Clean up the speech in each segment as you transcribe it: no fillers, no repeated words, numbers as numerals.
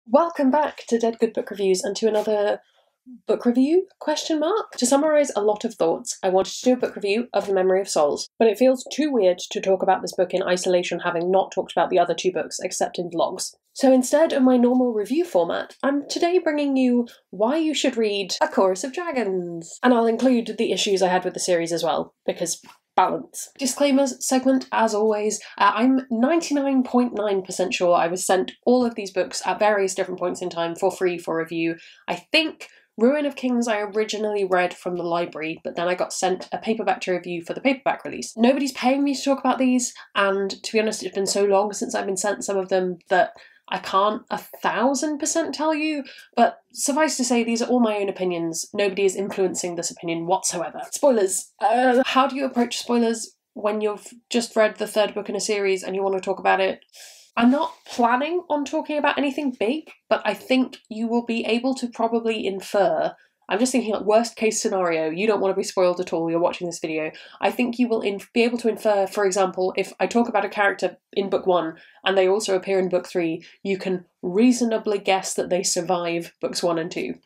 Welcome back to Dead Good Book Reviews and to another book review, ? To summarise a lot of thoughts, I wanted to do a book review of The Memory of Souls, but it feels too weird to talk about this book in isolation having not talked about the other two books except in vlogs. So instead of my normal review format, I'm today bringing you why you should read A Chorus of Dragons. And I'll include the issues I had with the series as well, because balance. Disclaimers segment, as always. I'm 99.9% sure I was sent all of these books at various different points in time for free for review. I think Ruin of Kings I originally read from the library, but then I got sent a paperback to review for the paperback release. Nobody's paying me to talk about these, and to be honest, it's been so long since I've been sent some of them that I can't 1000% tell you, but suffice to say, these are all my own opinions. Nobody is influencing this opinion whatsoever. Spoilers. How do you approach spoilers when you've just read the third book in a series and you want to talk about it? I'm not planning on talking about anything big, but I think you will be able to probably infer. I'm just thinking, like, worst case scenario, you don't want to be spoiled at all, you're watching this video. I think you will be able to infer, for example, if I talk about a character in book 1 and they also appear in book 3, you can reasonably guess that they survive books 1 and 2.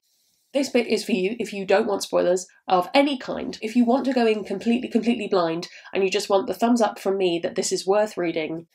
This bit is for you if you don't want spoilers of any kind. If you want to go in completely blind and you just want the thumbs up from me that this is worth reading,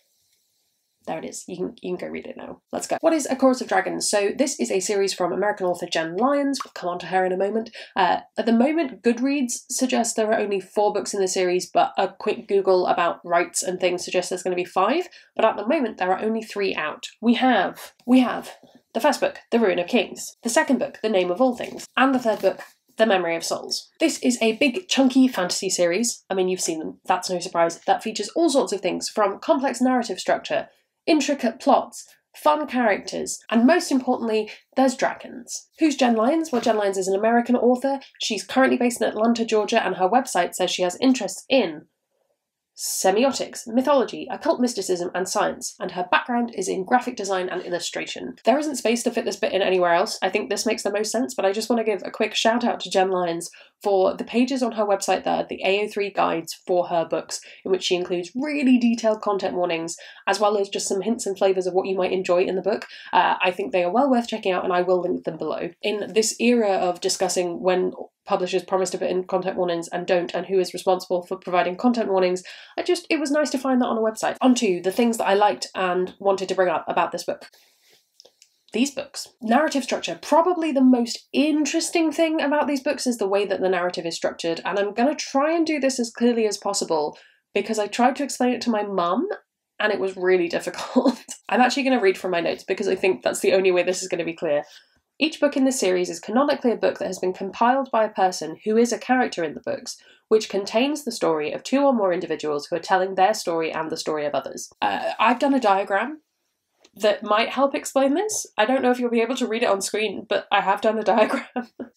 there it is. You can go read it now. Let's go. What is A Chorus of Dragons? So this is a series from American author Jenn Lyons. We'll come on to her in a moment. At the moment, Goodreads suggests there are only 4 books in the series, but a quick Google about rights and things suggests there's going to be 5. But at the moment, there are only 3 out. We have the first book, The Ruin of Kings. The second book, The Name of All Things. And the third book, The Memory of Souls. This is a big, chunky fantasy series. I mean, you've seen them. That's no surprise. That features all sorts of things, from complex narrative structure, intricate plots, fun characters, and most importantly, there's dragons. Who's Jenn Lyons? Well, Jenn Lyons is an American author. She's currently based in Atlanta, Georgia, and her website says she has interests in semiotics, mythology, occult mysticism, and science, and her background is in graphic design and illustration. There isn't space to fit this bit in anywhere else. I think this makes the most sense, but I just want to give a quick shout out to Jenn Lyons for the pages on her website there, the AO3 Guides for her books, in which she includes really detailed content warnings, as well as just some hints and flavours of what you might enjoy in the book. I think they are well worth checking out, and I will link them below. In this era of discussing when publishers promise to put in content warnings and don't, and who is responsible for providing content warnings, it was nice to find that on a website. On to the things that I liked and wanted to bring up about this book. These books. Narrative structure. Probably the most interesting thing about these books is the way that the narrative is structured, and I'm going to try and do this as clearly as possible because I tried to explain it to my mum and it was really difficult. I'm actually going to read from my notes because I think that's the only way this is going to be clear. Each book in this series is canonically a book that has been compiled by a person who is a character in the books, which contains the story of 2 or more individuals who are telling their story and the story of others. I've done a diagram that might help explain this. I don't know if you'll be able to read it on screen, but I have done a diagram.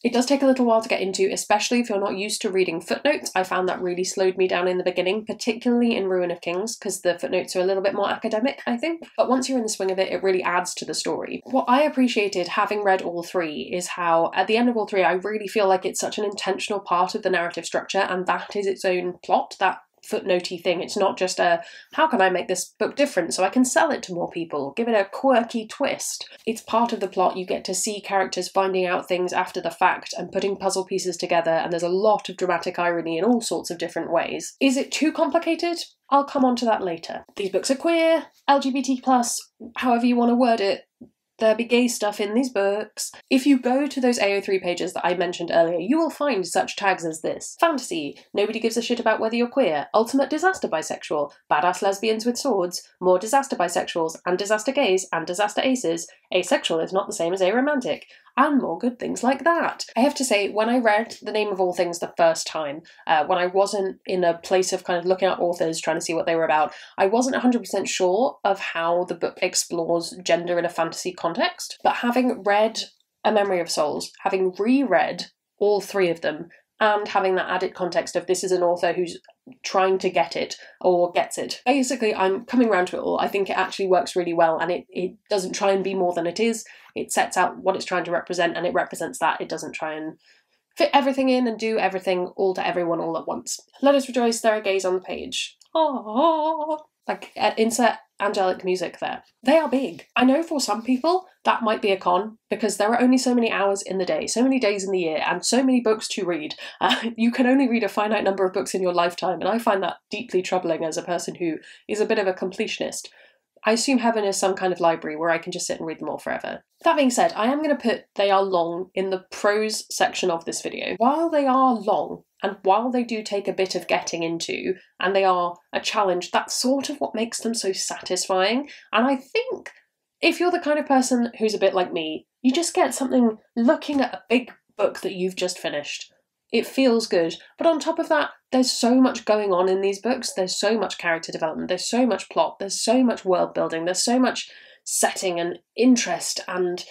It does take a little while to get into, especially if you're not used to reading footnotes. I found that really slowed me down in the beginning, particularly in Ruin of Kings, because the footnotes are a little bit more academic, I think. But once you're in the swing of it, it really adds to the story. What I appreciated, having read all 3, is how at the end of all 3, I really feel like it's such an intentional part of the narrative structure, and that is its own plot, that footnotey thing. It's not just a, how can I make this book different so I can sell it to more people, give it a quirky twist. It's part of the plot. You get to see characters finding out things after the fact and putting puzzle pieces together, and there's a lot of dramatic irony in all sorts of different ways. Is it too complicated? I'll come on to that later. These books are queer, LGBT+, however you want to word it. There'll be gay stuff in these books. If you go to those AO3 pages that I mentioned earlier, you will find such tags as this. Fantasy, nobody gives a shit about whether you're queer. Ultimate disaster bisexual, badass lesbians with swords, more disaster bisexuals, and disaster gays, and disaster aces. Asexual is not the same as aromantic. And more good things like that. I have to say, when I read The Name of All Things the first time, when I wasn't in a place of kind of looking at authors, trying to see what they were about, I wasn't 100% sure of how the book explores gender in a fantasy context. But having read A Memory of Souls, having reread all 3 of them, and having that added context of this is an author who's trying to get it, or gets it. Basically, I'm coming around to it all. I think it actually works really well, and it doesn't try and be more than it is. It sets out what it's trying to represent, and it represents that. It doesn't try and fit everything in and do everything all to everyone all at once. Let us rejoice, there are gays on the page. Aww. Like, insert angelic music there. They are big. I know for some people that might be a con because there are only so many hours in the day, so many days in the year, and so many books to read. You can only read a finite number of books in your lifetime, and I find that deeply troubling as a person who is a bit of a completionist. I assume heaven is some kind of library where I can just sit and read them all forever. That being said, I am going to put they are long in the prose section of this video. While they are long, and while they do take a bit of getting into, and they are a challenge, that's sort of what makes them so satisfying. And I think if you're the kind of person who's a bit like me, you just get something looking at a big book that you've just finished. It feels good. But on top of that, there's so much going on in these books. There's so much character development. There's so much plot. There's so much world building. There's so much setting and interest and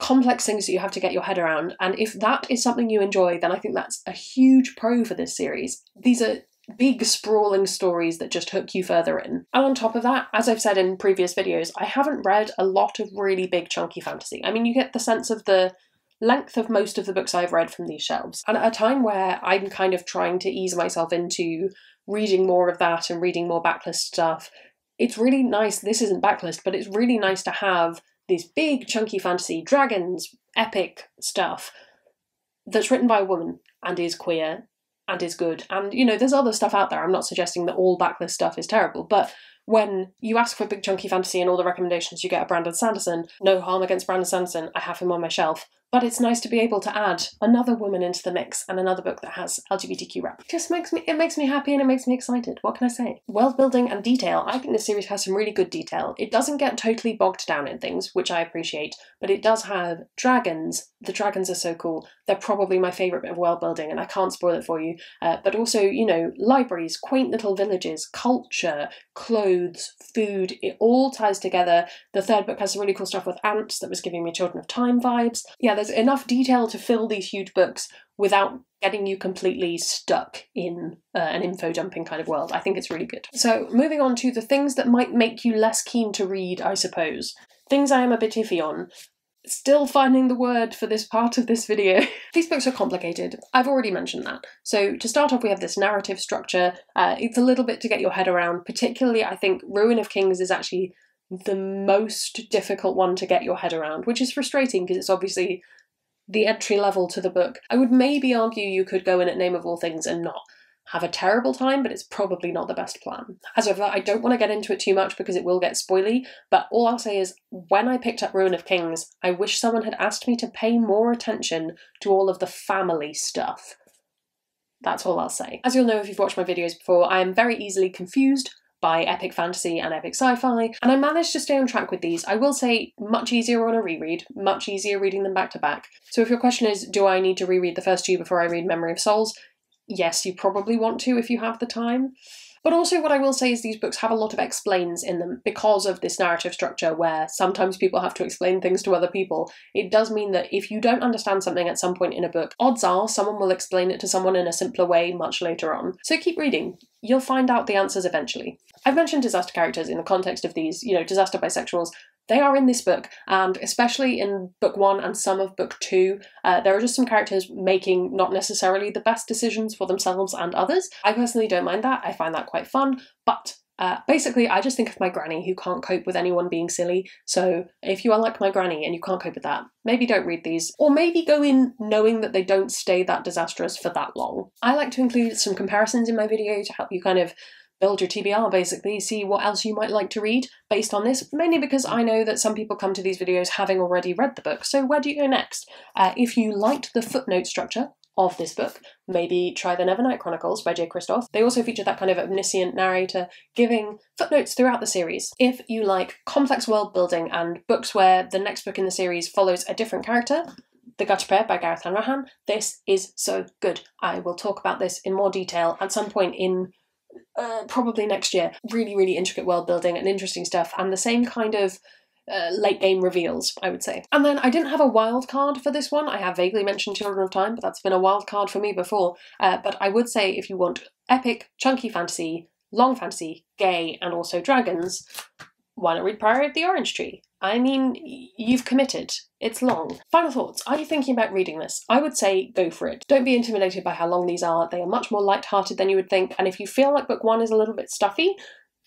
complex things that you have to get your head around. And if that is something you enjoy, then I think that's a huge pro for this series. These are big, sprawling stories that just hook you further in. And on top of that, as I've said in previous videos, I haven't read a lot of really big, chunky fantasy. I mean, you get the sense of the length of most of the books I've read from these shelves. And at a time where I'm kind of trying to ease myself into reading more of that and reading more backlist stuff, it's really nice, this isn't backlist, but it's really nice to have this big chunky fantasy, dragons, epic stuff that's written by a woman and is queer and is good. And, you know, there's other stuff out there. I'm not suggesting that all backlist stuff is terrible, but when you ask for big chunky fantasy and all the recommendations you get are Brandon Sanderson, no harm against Brandon Sanderson, I have him on my shelf. But it's nice to be able to add another woman into the mix and another book that has LGBTQ rep. It makes me happy and it makes me excited. What can I say? World building and detail. I think this series has some really good detail. It doesn't get totally bogged down in things, which I appreciate, but it does have dragons. The dragons are so cool. They're probably my favourite bit of world building, and I can't spoil it for you. But also, you know, libraries, quaint little villages, culture, clothes, food, it all ties together. The third book has some really cool stuff with ants that was giving me Children of Time vibes. Yeah, there's enough detail to fill these huge books without getting you completely stuck in an info dumping kind of world. I think it's really good. So moving on to the things that might make you less keen to read, I suppose. Things I am a bit iffy on. Still finding the word for this part of this video. These books are complicated. I've already mentioned that. So to start off, we have this narrative structure. It's a little bit to get your head around. Particularly, I think Ruin of Kings is actually the most difficult one to get your head around, which is frustrating because it's obviously the entry level to the book. I would maybe argue you could go in at Name of All Things and not have a terrible time, but it's probably not the best plan. As of that, I don't want to get into it too much because it will get spoily, but all I'll say is when I picked up Ruin of Kings, I wish someone had asked me to pay more attention to all of the family stuff. That's all I'll say. As you'll know if you've watched my videos before, I am very easily confused by epic fantasy and epic sci-fi, and I managed to stay on track with these. I will say much easier on a reread, much easier reading them back to back. So if your question is, do I need to reread the first two before I read Memory of Souls? Yes, you probably want to if you have the time. But also what I will say is these books have a lot of explains in them because of this narrative structure where sometimes people have to explain things to other people. It does mean that if you don't understand something at some point in a book, odds are someone will explain it to someone in a simpler way much later on. So keep reading. You'll find out the answers eventually. I've mentioned disaster characters in the context of these, you know, disaster bisexuals. They are in this book, and especially in book 1 and some of book 2, there are just some characters making not necessarily the best decisions for themselves and others. I personally don't mind that. I find that quite fun, but basically I just think of my granny who can't cope with anyone being silly. So if you are like my granny and you can't cope with that, maybe don't read these, or maybe go in knowing that they don't stay that disastrous for that long. I like to include some comparisons in my video to help you kind of build your TBR, basically, see what else you might like to read based on this, mainly because I know that some people come to these videos having already read the book, so where do you go next? If you liked the footnote structure of this book, maybe try the Nevernight Chronicles by J. Kristoff. They also feature that kind of omniscient narrator giving footnotes throughout the series. If you like complex world building and books where the next book in the series follows a different character, The Gutter Pair by Gareth Hanrahan, this is so good. I will talk about this in more detail at some point in probably next year. Really, really intricate world building and interesting stuff, and the same kind of late game reveals, I would say. And then I didn't have a wild card for this one. I have vaguely mentioned Children of Time, but that's been a wild card for me before. But I would say if you want epic, chunky fantasy, long fantasy, gay, and also dragons, why not read Priory of the Orange Tree? I mean, you've committed. It's long. Final thoughts. Are you thinking about reading this? I would say go for it. Don't be intimidated by how long these are. They are much more light-hearted than you would think, and if you feel like book 1 is a little bit stuffy,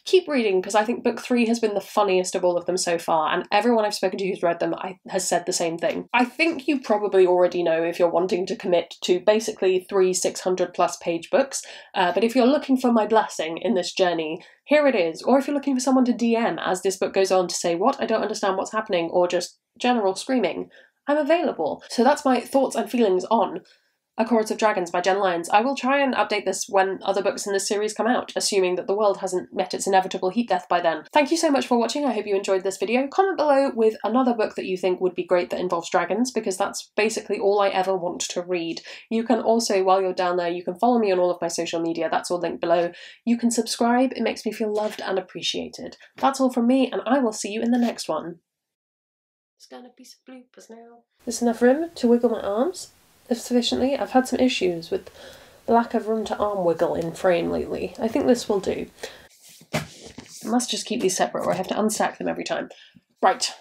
keep reading, because I think book 3 has been the funniest of all of them so far, and everyone I've spoken to who's read them has said the same thing. I think you probably already know if you're wanting to commit to basically 3 600+ page books, but if you're looking for my blessing in this journey, here it is. Or if you're looking for someone to DM as this book goes on to say, what, I don't understand what's happening, or just general screaming, I'm available. So that's my thoughts and feelings on A Chorus of Dragons by Jenn Lyons. I will try and update this when other books in this series come out, assuming that the world hasn't met its inevitable heat death by then. Thank you so much for watching. I hope you enjoyed this video. Comment below with another book that you think would be great that involves dragons, because that's basically all I ever want to read. You can also, while you're down there, you can follow me on all of my social media. That's all linked below. You can subscribe. It makes me feel loved and appreciated. That's all from me, and I will see you in the next one. There's gonna be some bloopers now. There's enough room to wiggle my arms sufficiently. I've had some issues with the lack of room to arm wiggle in frame lately. I think this will do. I must just keep these separate or I have to unstack them every time. Right.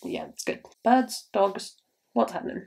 Yeah, it's good. Birds, dogs, what's happening?